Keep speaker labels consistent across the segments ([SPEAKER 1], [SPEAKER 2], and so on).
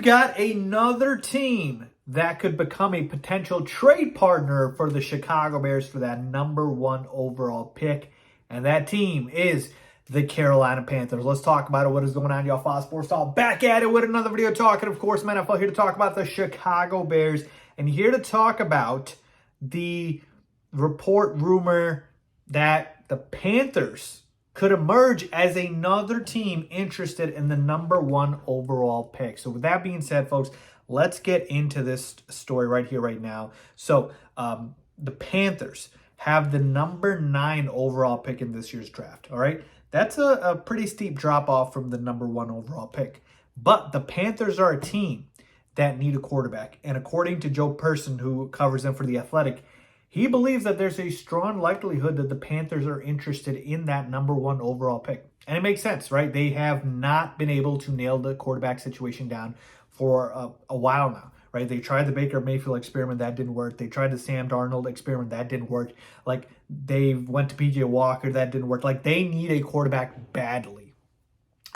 [SPEAKER 1] we've got another team that could become a potential trade partner for the Chicago Bears for that #1 overall pick. And that team is the Carolina Panthers. Let's talk about it. What is going on, y'all? Faiz Sports Talk back at it with another video talking, of course, NFL, here to talk about the Chicago Bears and here to talk about the rumor that the Panthers could emerge as another team interested in the #1 overall pick. So with that being said, folks, let's get into this story right here, right now. So the Panthers have the #9 overall pick in this year's draft, all right? That's a pretty steep drop off from the #1 overall pick. But the Panthers are a team that need a quarterback. And according to Joe Person, who covers them for The Athletic, he believes that there's a strong likelihood that the Panthers are interested in that #1 overall pick. And it makes sense, right? They have not been able to nail the quarterback situation down for a while now, right? They tried the Baker Mayfield experiment, that didn't work. They tried the Sam Darnold experiment, that didn't work. Like, they went to PJ Walker, that didn't work. Like, they need a quarterback badly.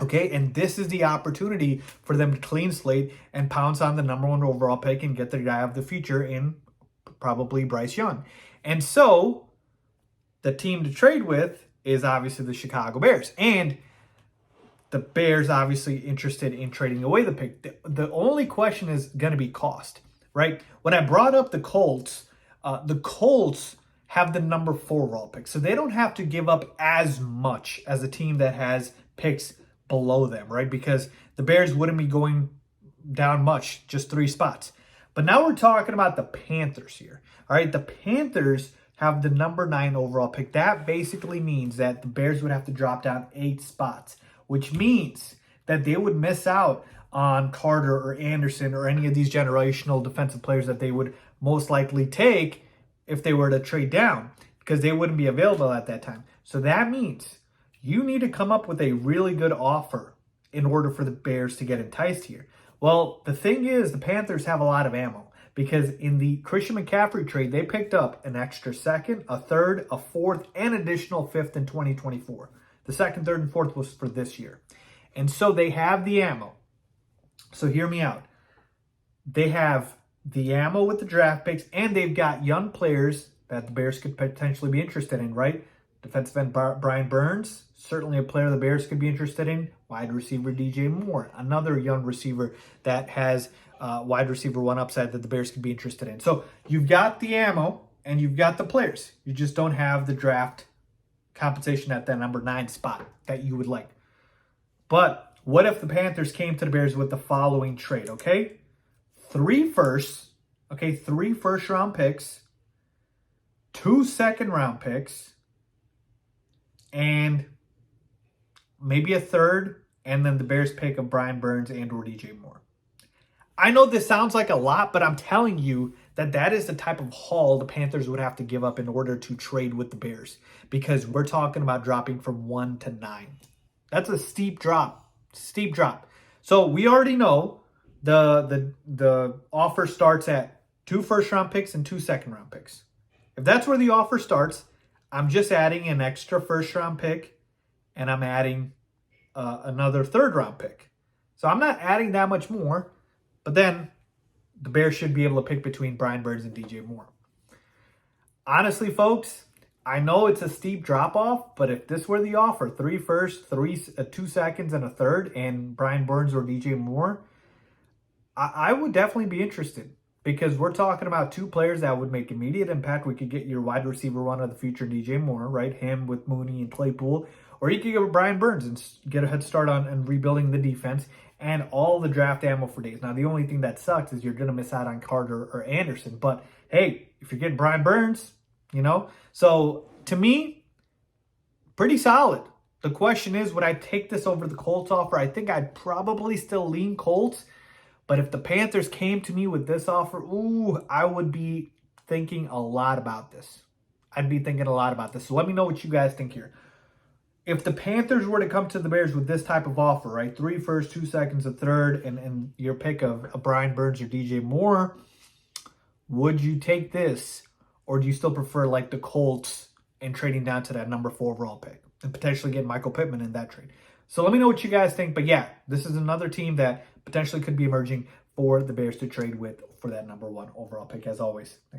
[SPEAKER 1] Okay, and this is the opportunity for them to clean slate and pounce on the #1 overall pick and get the guy of the future in probably Bryce Young. And so the team to trade with is obviously the Chicago Bears. And the Bears obviously interested in trading away the pick. The only question is going to be cost, right? When I brought up the Colts have the #4 overall pick. So they don't have to give up as much as a team that has picks below them, right? Because the Bears wouldn't be going down much, just 3 spots. But now we're talking about the Panthers here. All right, the Panthers have the #9 overall pick. That basically means that the Bears would have to drop down 8 spots, which means that they would miss out on Carter or Anderson or any of these generational defensive players that they would most likely take if they were to trade down, because they wouldn't be available at that time. So that means you need to come up with a really good offer in order for the Bears to get enticed here. Well, the thing is, the Panthers have a lot of ammo because in the Christian McCaffrey trade, they picked up an extra second, a third, a fourth, and additional fifth in 2024. The second, third, and fourth was for this year. And so they have the ammo. So hear me out. They have the ammo with the draft picks, and they've got young players that the Bears could potentially be interested in, right? Defensive end Brian Burns, certainly a player the Bears could be interested in. Wide receiver DJ Moore, another young receiver that has wide receiver 1 upside that the Bears could be interested in. So you've got the ammo and you've got the players. You just don't have the draft compensation at that #9 spot that you would like. But what if the Panthers came to the Bears with the following trade, okay? 3 firsts, okay, 3 first-round picks, 2 second-round picks, and maybe a third, and then the Bears pick of Brian Burns and or DJ Moore. I know this sounds like a lot, but I'm telling you that that is the type of haul the Panthers would have to give up in order to trade with the Bears, because we're talking about dropping from 1 to 9. That's a steep drop, So we already know the offer starts at 2 first-round picks and 2 second-round picks. If that's where the offer starts, I'm just adding an extra first-round pick, and I'm adding another third-round pick. So I'm not adding that much more, but then the Bears should be able to pick between Brian Burns and DJ Moore. Honestly, folks, I know it's a steep drop-off, but if this were the offer, 3 firsts, 2 seconds, and a third, and Brian Burns or DJ Moore, I would definitely be interested. Because we're talking about 2 players that would make immediate impact. We could get your wide receiver 1 of the future, DJ Moore, right? Him with Mooney and Claypool. Or you could go with Brian Burns and get a head start on rebuilding the defense and all the draft ammo for days. Now, the only thing that sucks is you're going to miss out on Carter or Anderson. But, hey, if you're getting Brian Burns, you know. So, to me, pretty solid. The question is, would I take this over the Colts offer? I think I'd probably still lean Colts. But if the Panthers came to me with this offer, I would be thinking a lot about this. So let me know what you guys think here. If the Panthers were to come to the Bears with this type of offer, right? 3 firsts, 2 seconds, a third, and your pick of Brian Burns or DJ Moore, would you take this? Or do you still prefer like the Colts and trading down to that #4 overall pick and potentially getting Michael Pittman in that trade? So let me know what you guys think. But yeah, this is another team that potentially could be emerging for the Bears to trade with for that number 1 overall pick, as always. Thanks.